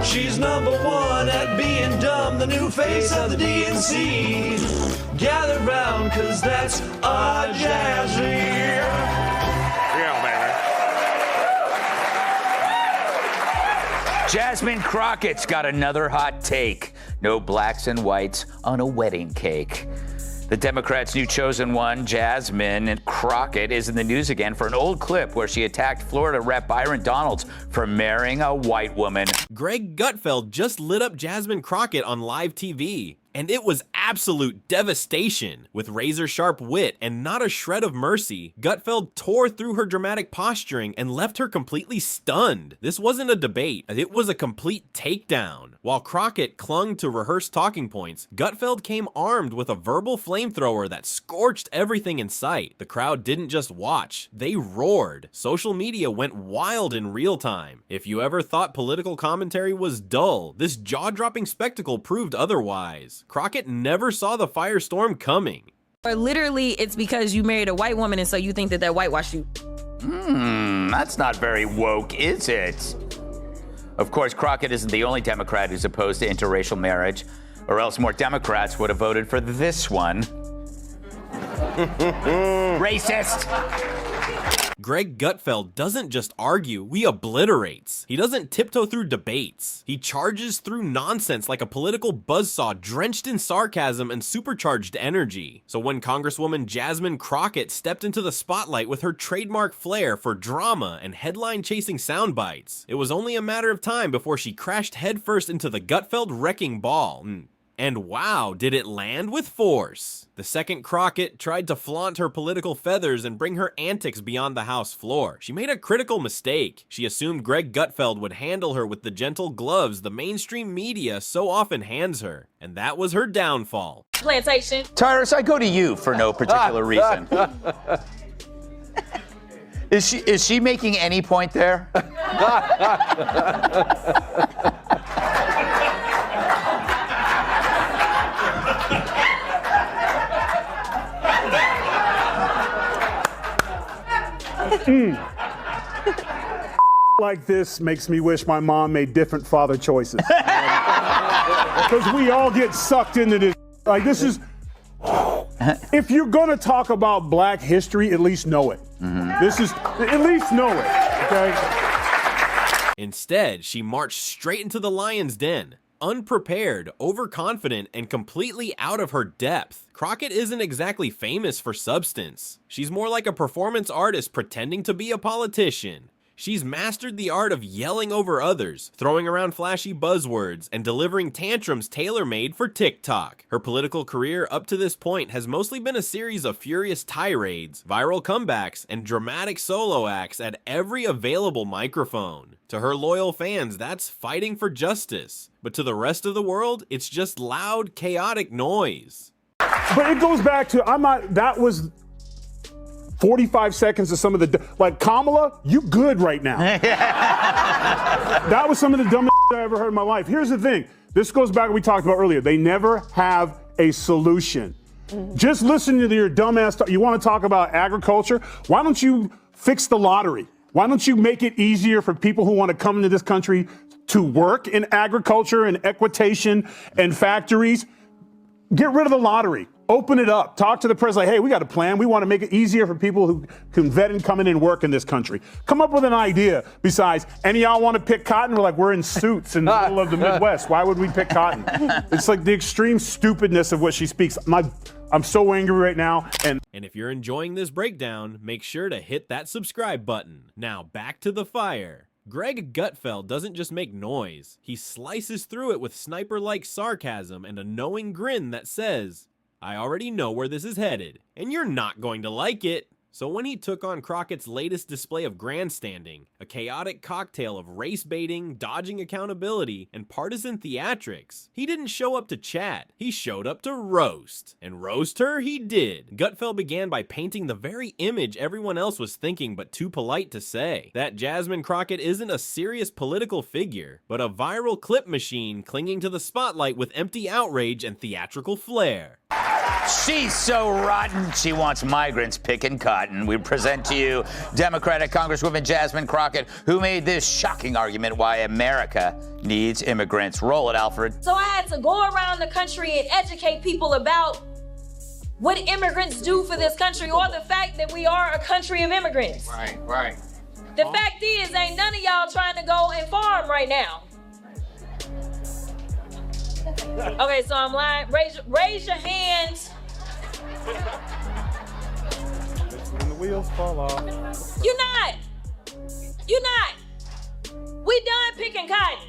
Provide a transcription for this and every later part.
She's #1 at being dumb, the new face of the DNC. Gather round, cause that's our Jazzy. Jasmine Crockett's got another hot take. No blacks and whites on a wedding cake. The Democrats' new chosen one, Jasmine Crockett, is in the news again for an old clip where she attacked Florida Rep. Byron Donalds for marrying a white woman. Greg Gutfeld just lit up Jasmine Crockett on live TV. And it was absolute devastation. With razor-sharp wit and not a shred of mercy, Gutfeld tore through her dramatic posturing and left her completely stunned. This wasn't a debate, it was a complete takedown. While Crockett clung to rehearsed talking points, Gutfeld came armed with a verbal flamethrower that scorched everything in sight. The crowd didn't just watch, they roared. Social media went wild in real time. If you ever thought political commentary was dull, this jaw-dropping spectacle proved otherwise. Crockett never saw the firestorm coming. Or literally, it's because you married a white woman and so you think that that whitewashed you. That's not very woke, is it? Of course, Crockett isn't the only Democrat who's opposed to interracial marriage, or else more Democrats would have voted for this one. Racist! Greg Gutfeld doesn't just argue, he obliterates. He doesn't tiptoe through debates. He charges through nonsense like a political buzzsaw drenched in sarcasm and supercharged energy. So when Congresswoman Jasmine Crockett stepped into the spotlight with her trademark flair for drama and headline-chasing sound bites, it was only a matter of time before she crashed headfirst into the Gutfeld wrecking ball. And wow, did it land with force. The second Crockett tried to flaunt her political feathers and bring her antics beyond the House floor. She made a critical mistake. She assumed Greg Gutfeld would handle her with the gentle gloves the mainstream media so often hands her. And that was her downfall. Plantation. Tyrus, I go to you for no particular reason. Is she making any point there? Like this makes me wish my mom made different father choices. Because we all get sucked into this. Like, this is, if you're gonna talk about black history, at least know it. This is, at least know it, okay? Instead, she marched straight into the lion's den. Unprepared, overconfident, and completely out of her depth. Crockett isn't exactly famous for substance. She's more like a performance artist pretending to be a politician. She's mastered the art of yelling over others, throwing around flashy buzzwords, and delivering tantrums tailor-made for TikTok. Her political career up to this point has mostly been a series of furious tirades, viral comebacks, and dramatic solo acts at every available microphone. To her loyal fans, that's fighting for justice. But to the rest of the world, it's just loud, chaotic noise. But it goes back to, that was 45 seconds of some of the, like, Kamala, you good right now. That was some of the dumbest I ever heard in my life. Here's the thing. This goes back to what we talked about earlier. They never have a solution. Just listen to your dumbass talk. You want to talk about agriculture? Why don't you fix the lottery? Why don't you make it easier for people who want to come into this country to work in agriculture and equitation and factories? Get rid of the lottery. Open it up. Talk to the president. Like, hey, we got a plan. We want to make it easier for people who can vet and come in and work in this country. Come up with an idea besides, any of y'all want to pick cotton? We're like, we're in suits in the middle of the Midwest. Why would we pick cotton? It's like the extreme stupidness of what she speaks. I'm so angry right now. And if you're enjoying this breakdown, make sure to hit that subscribe button. Now back to the fire. Greg Gutfeld doesn't just make noise. He slices through it with sniper-like sarcasm and a knowing grin that says, I already know where this is headed, and you're not going to like it. So when he took on Crockett's latest display of grandstanding, a chaotic cocktail of race baiting, dodging accountability, and partisan theatrics, he didn't show up to chat, he showed up to roast. And roast her he did. Gutfeld began by painting the very image everyone else was thinking but too polite to say. That Jasmine Crockett isn't a serious political figure, but a viral clip machine clinging to the spotlight with empty outrage and theatrical flair. She's so rotten, she wants migrants picking cotton. We present to you Democratic Congresswoman Jasmine Crockett, who made this shocking argument why America needs immigrants. Roll it, Alfred. So I had to go around the country and educate people about what immigrants do for this country, or the fact that we are a country of immigrants. Right. The fact is, ain't none of y'all trying to go and farm right now. Okay, so I'm lying. Raise your hands. When the wheels fall off. You're not. We done picking cotton.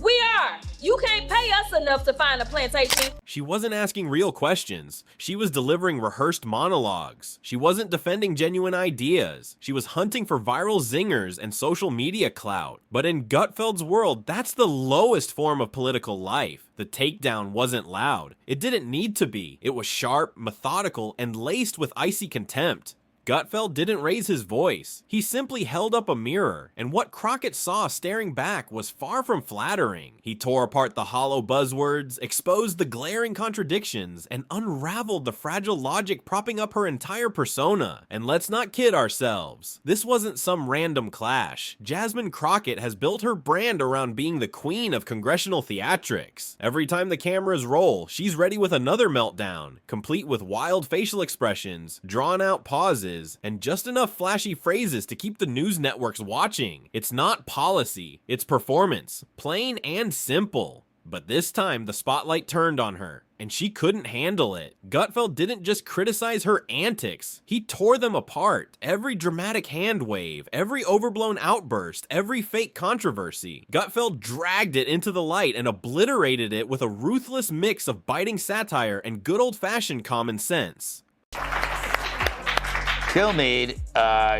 We are. You can't pay us enough to find a plantation. She wasn't asking real questions. She was delivering rehearsed monologues. She wasn't defending genuine ideas. She was hunting for viral zingers and social media clout. But in Gutfeld's world, that's the lowest form of political life. The takedown wasn't loud. It didn't need to be. It was sharp, methodical, and laced with icy contempt. Gutfeld didn't raise his voice. He simply held up a mirror, and what Crockett saw staring back was far from flattering. He tore apart the hollow buzzwords, exposed the glaring contradictions, and unraveled the fragile logic propping up her entire persona. And let's not kid ourselves. This wasn't some random clash. Jasmine Crockett has built her brand around being the queen of congressional theatrics. Every time the cameras roll, she's ready with another meltdown, complete with wild facial expressions, drawn-out pauses, and just enough flashy phrases to keep the news networks watching. It's not policy, it's performance, plain and simple. But this time, the spotlight turned on her, and she couldn't handle it. Gutfeld didn't just criticize her antics, he tore them apart. Every dramatic hand wave, every overblown outburst, every fake controversy. Gutfeld dragged it into the light and obliterated it with a ruthless mix of biting satire and good old-fashioned common sense. Kilmeade,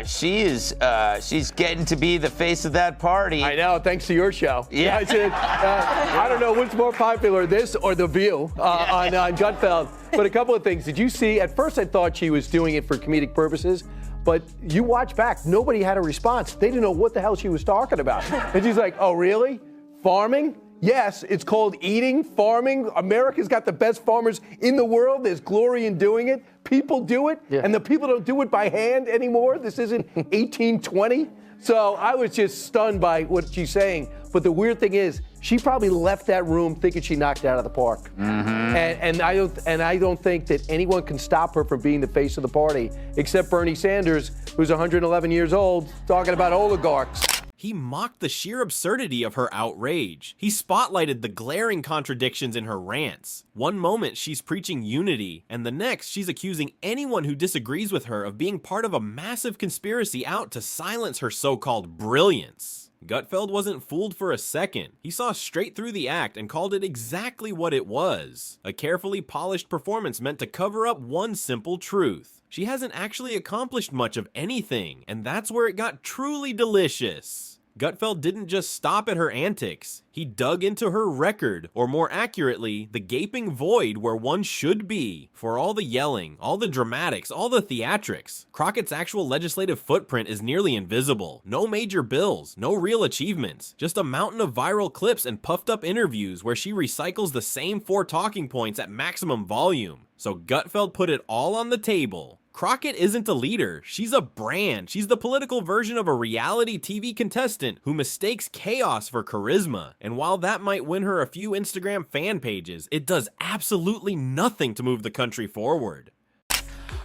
she's getting to be the face of that party. I know, thanks to your show. Yeah. I don't know what's more popular, this or The View on Gutfeld. But a couple of things. Did you see, at first I thought she was doing it for comedic purposes, but you watch back, nobody had a response. They didn't know what the hell she was talking about. And she's like, oh, really? Farming? Yes, it's called eating, farming. America's got the best farmers in the world. There's glory in doing it. People do it, and the people don't do it by hand anymore. This isn't 1820. So I was just stunned by what she's saying. But the weird thing is, she probably left that room thinking she knocked it out of the park. And I don't think that anyone can stop her from being the face of the party, except Bernie Sanders, who's 111 years old, talking about oligarchs. He mocked the sheer absurdity of her outrage. He spotlighted the glaring contradictions in her rants. One moment she's preaching unity, and the next she's accusing anyone who disagrees with her of being part of a massive conspiracy out to silence her so-called brilliance. Gutfeld wasn't fooled for a second. He saw straight through the act and called it exactly what it was. A carefully polished performance meant to cover up one simple truth. She hasn't actually accomplished much of anything, and that's where it got truly delicious. Gutfeld didn't just stop at her antics. He dug into her record, or more accurately, the gaping void where one should be. For all the yelling, all the dramatics, all the theatrics, Crockett's actual legislative footprint is nearly invisible. No major bills, no real achievements, just a mountain of viral clips and puffed up interviews where she recycles the same 4 talking points at maximum volume. So Gutfeld put it all on the table. Crockett isn't a leader, she's a brand. She's the political version of a reality TV contestant who mistakes chaos for charisma. And while that might win her a few Instagram fan pages, it does absolutely nothing to move the country forward.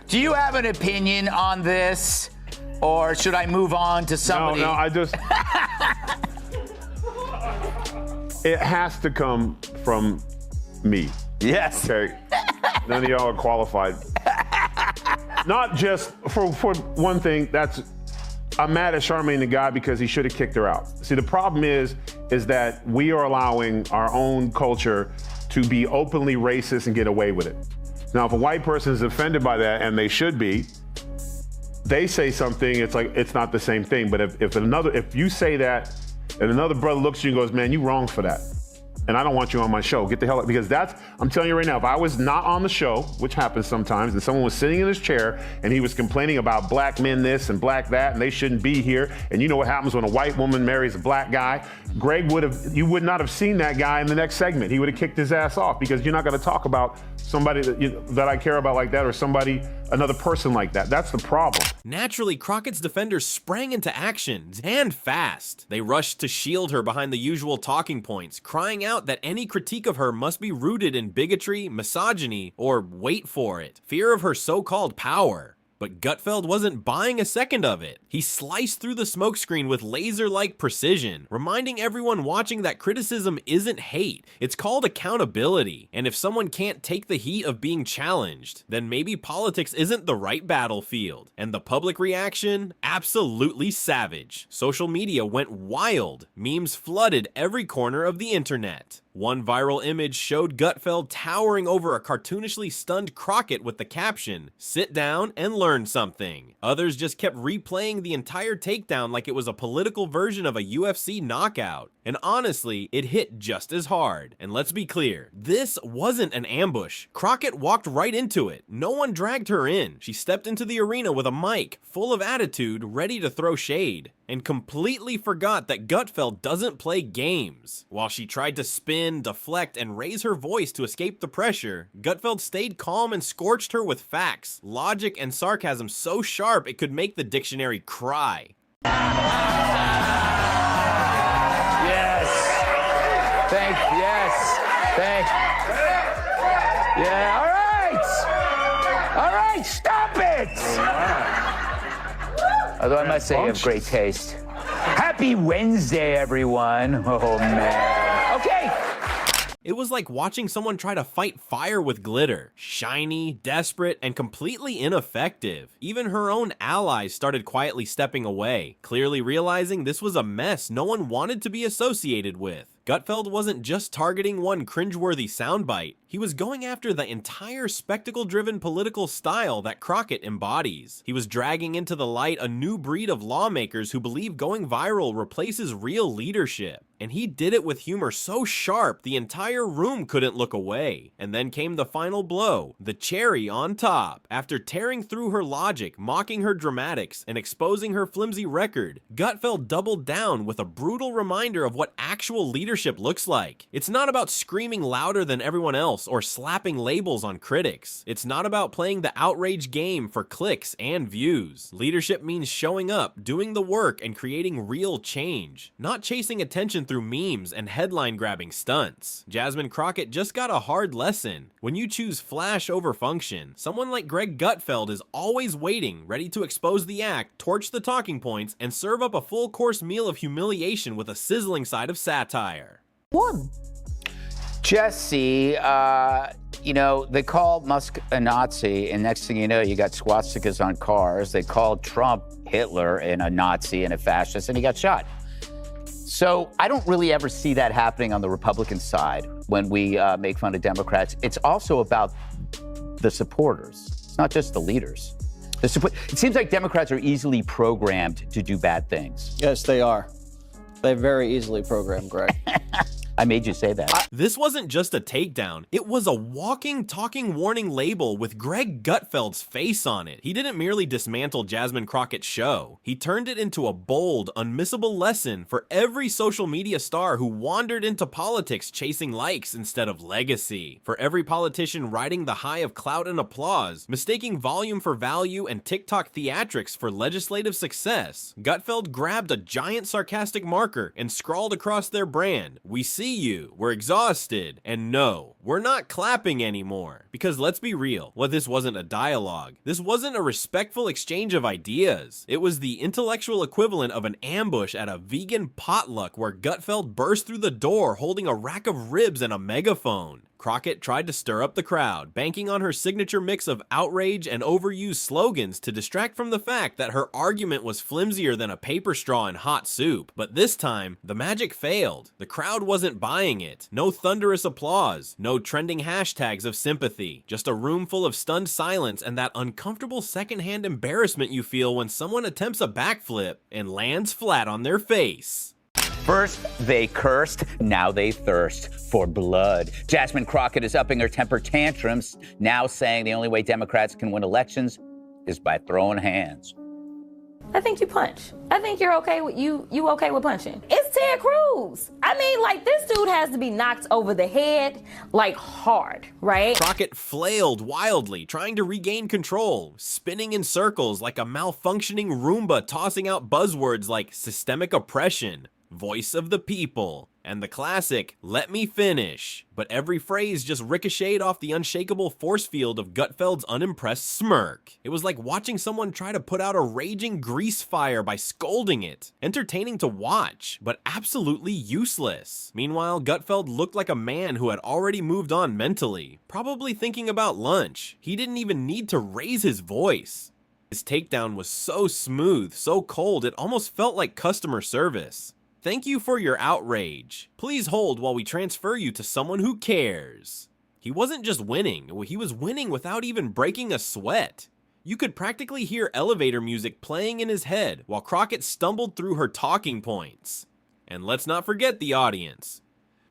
Do you have an opinion on this? Or should I move on to somebody? No, I just... It has to come from me. Yes. Okay? None of y'all are qualified. Not just for one thing, I'm mad at Charmaine the guy because he should have kicked her out. See, the problem is that we are allowing our own culture to be openly racist and get away with it. Now, if a white person is offended by that, and they should be, they say something, it's like, it's not the same thing. But if you say that, and another brother looks at you and goes, man, you wrong for that. and I don't want you on my show. Get the hell out, because I'm telling you right now, if I was not on the show, which happens sometimes, and someone was sitting in his chair and he was complaining about black men this and black that, and they shouldn't be here, and you know what happens when a white woman marries a black guy, you would not have seen that guy in the next segment. He would have kicked his ass off, because you're not going to talk about somebody that I care about like that, or another person like that. That's the problem. Naturally, Crockett's defenders sprang into action, and fast. They rushed to shield her behind the usual talking points, crying out that any critique of her must be rooted in bigotry, misogyny, or, wait for it, fear of her so-called power. But Gutfeld wasn't buying a second of it. He sliced through the smokescreen with laser-like precision, reminding everyone watching that criticism isn't hate, it's called accountability. And if someone can't take the heat of being challenged, then maybe politics isn't the right battlefield. And the public reaction? Absolutely savage. Social media went wild. Memes flooded every corner of the internet. One viral image showed Gutfeld towering over a cartoonishly stunned Crockett with the caption, "Sit down and learn something." Others just kept replaying the entire takedown like it was a political version of a UFC knockout. And honestly, it hit just as hard. And let's be clear, this wasn't an ambush. Crockett walked right into it. No one dragged her in. She stepped into the arena with a mic, full of attitude, ready to throw shade, and completely forgot that Gutfeld doesn't play games. While she tried to spin, deflect, and raise her voice to escape the pressure, Gutfeld stayed calm and scorched her with facts, logic, and sarcasm so sharp it could make the dictionary cry. All right, stop it! Although I must say you have great taste. Happy Wednesday, everyone. Oh, man. Okay. It was like watching someone try to fight fire with glitter. Shiny, desperate, and completely ineffective. Even her own allies started quietly stepping away, clearly realizing this was a mess no one wanted to be associated with. Gutfeld wasn't just targeting one cringeworthy soundbite, he was going after the entire spectacle-driven political style that Crockett embodies. He was dragging into the light a new breed of lawmakers who believe going viral replaces real leadership. And he did it with humor so sharp the entire room couldn't look away. And then came the final blow, the cherry on top. After tearing through her logic, mocking her dramatics, and exposing her flimsy record, Gutfeld doubled down with a brutal reminder of what actual leadership looks like. It's not about screaming louder than everyone else or slapping labels on critics. It's not about playing the outrage game for clicks and views. Leadership means showing up, doing the work, and creating real change, not chasing attention through memes and headline-grabbing stunts. Jasmine Crockett just got a hard lesson. When you choose flash over function, someone like Greg Gutfeld is always waiting, ready to expose the act, torch the talking points, and serve up a full-course meal of humiliation with a sizzling side of satire. Jesse, they called Musk a Nazi, and next thing you know, you got swastikas on cars. They called Trump Hitler and a Nazi and a fascist, and he got shot. So I don't really ever see that happening on the Republican side when we make fun of Democrats. It's also about the supporters. It's not just the leaders. It seems like Democrats are easily programmed to do bad things. Yes, they are. They're very easily programmed, Greg. I made you say that. This wasn't just a takedown, it was a walking, talking warning label with Greg Gutfeld's face on it. He didn't merely dismantle Jasmine Crockett's show, he turned it into a bold, unmissable lesson for every social media star who wandered into politics chasing likes instead of legacy. For every politician riding the high of clout and applause, mistaking volume for value and TikTok theatrics for legislative success, Gutfeld grabbed a giant sarcastic marker and scrawled across their brand, "We see you, we're exhausted, and no, we're not clapping anymore." Because let's be real, this wasn't a dialogue. This wasn't a respectful exchange of ideas. It was the intellectual equivalent of an ambush at a vegan potluck where Gutfeld burst through the door holding a rack of ribs and a megaphone. Crockett tried to stir up the crowd, banking on her signature mix of outrage and overused slogans to distract from the fact that her argument was flimsier than a paper straw in hot soup. But this time, the magic failed. The crowd wasn't buying it. No thunderous applause, no trending hashtags of sympathy, just a room full of stunned silence and that uncomfortable secondhand embarrassment you feel when someone attempts a backflip and lands flat on their face. First they cursed, now they thirst for blood. Jasmine Crockett is upping her temper tantrums, now saying the only way Democrats can win elections is by throwing hands. I think you punch. I think you're okay with you okay with punching. It's Ted Cruz. I mean, like, this dude has to be knocked over the head, like, hard, right? Crockett flailed wildly, trying to regain control, spinning in circles like a malfunctioning Roomba, tossing out buzzwords like systemic oppression, voice of the people, and the classic, let me finish. But every phrase just ricocheted off the unshakable force field of Gutfeld's unimpressed smirk. It was like watching someone try to put out a raging grease fire by scolding it. Entertaining to watch, but absolutely useless. Meanwhile, Gutfeld looked like a man who had already moved on mentally, probably thinking about lunch. He didn't even need to raise his voice. His takedown was so smooth, so cold, it almost felt like customer service. Thank you for your outrage. Please hold while we transfer you to someone who cares. He wasn't just winning, he was winning without even breaking a sweat. You could practically hear elevator music playing in his head while Crockett stumbled through her talking points. And let's not forget the audience.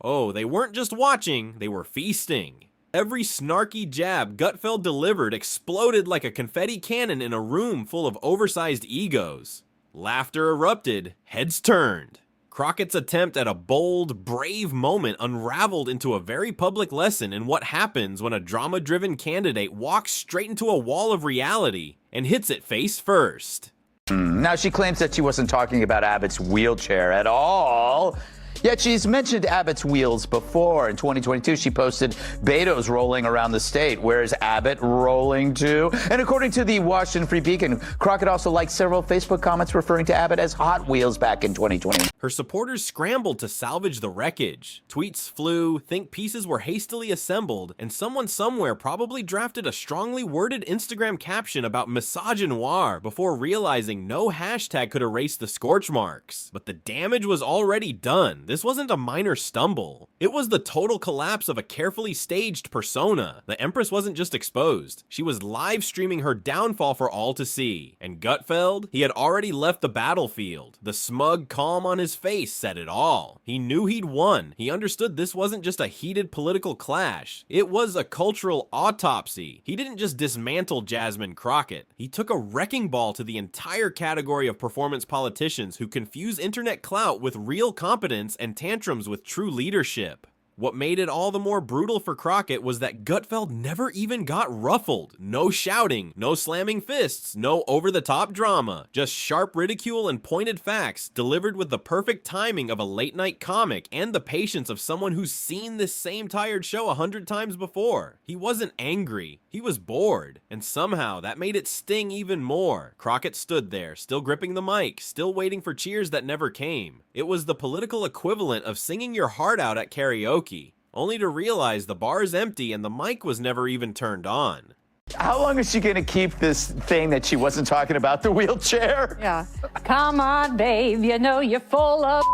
Oh, they weren't just watching, they were feasting. Every snarky jab Gutfeld delivered exploded like a confetti cannon in a room full of oversized egos. Laughter erupted, heads turned. Crockett's attempt at a bold, brave moment unraveled into a very public lesson in what happens when a drama-driven candidate walks straight into a wall of reality and hits it face first. Now, she claims that she wasn't talking about Abbott's wheelchair at all. Yet she's mentioned Abbott's wheels before. In 2022, she posted Beto's rolling around the state. Where's Abbott rolling to? And according to the Washington Free Beacon, Crockett also liked several Facebook comments referring to Abbott as Hot Wheels back in 2020. Her supporters scrambled to salvage the wreckage. Tweets flew, think pieces were hastily assembled, and someone somewhere probably drafted a strongly worded Instagram caption about misogynoir before realizing no hashtag could erase the scorch marks. But the damage was already done. This wasn't a minor stumble. It was the total collapse of a carefully staged persona. The Empress wasn't just exposed. She was live streaming her downfall for all to see. And Gutfeld? He had already left the battlefield. The smug calm on his face said it all. He knew he'd won. He understood this wasn't just a heated political clash. It was a cultural autopsy. He didn't just dismantle Jasmine Crockett. He took a wrecking ball to the entire category of performance politicians who confuse internet clout with real competence and tantrums with true leadership. What made it all the more brutal for Crockett was that Gutfeld never even got ruffled. No shouting, no slamming fists, no over-the-top drama. Just sharp ridicule and pointed facts delivered with the perfect timing of a late-night comic and the patience of someone who's seen this same tired show 100 times before. He wasn't angry. He was bored. And somehow that made it sting even more. Crockett stood there, still gripping the mic, still waiting for cheers that never came. It was the political equivalent of singing your heart out at karaoke, only to realize the bar is empty and the mic was never even turned on. How long is she going to keep this thing that she wasn't talking about, the wheelchair? Yeah. Come on, babe, you know you're full of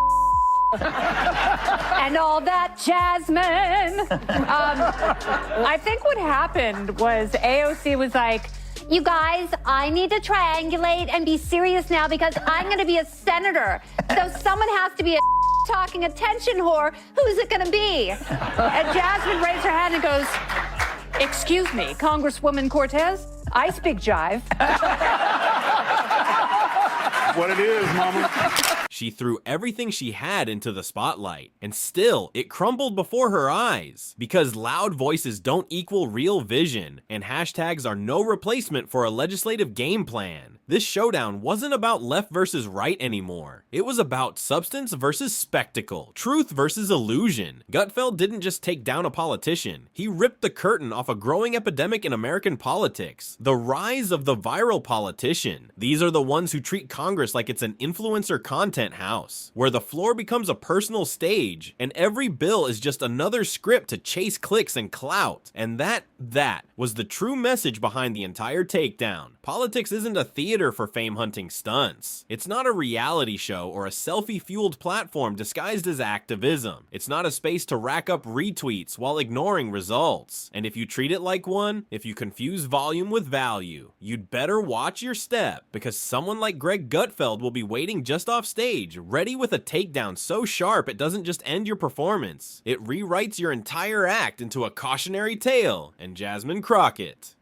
and all that, Jasmine. I think what happened was AOC was like, you guys, I need to triangulate and be serious now because I'm going to be a senator. So someone has to be a talking attention whore. Who's it going to be? And Jasmine raised her hand and goes, excuse me, Congresswoman Cortez, I speak jive. What it is, mama. She threw everything she had into the spotlight, and still, it crumbled before her eyes. Because loud voices don't equal real vision, and hashtags are no replacement for a legislative game plan. This showdown wasn't about left versus right anymore. It was about substance versus spectacle, truth versus illusion. Gutfeld didn't just take down a politician. He ripped the curtain off a growing epidemic in American politics. The rise of the viral politician. These are the ones who treat Congress like it's an influencer content house, where the floor becomes a personal stage, and every bill is just another script to chase clicks and clout. And that was the true message behind the entire takedown. Politics isn't a theater theater for fame-hunting stunts. It's not a reality show or a selfie-fueled platform disguised as activism. It's not a space to rack up retweets while ignoring results. And if you treat it like one, if you confuse volume with value, you'd better watch your step, because someone like Greg Gutfeld will be waiting just off stage, ready with a takedown so sharp it doesn't just end your performance. It rewrites your entire act into a cautionary tale. And Jasmine Crockett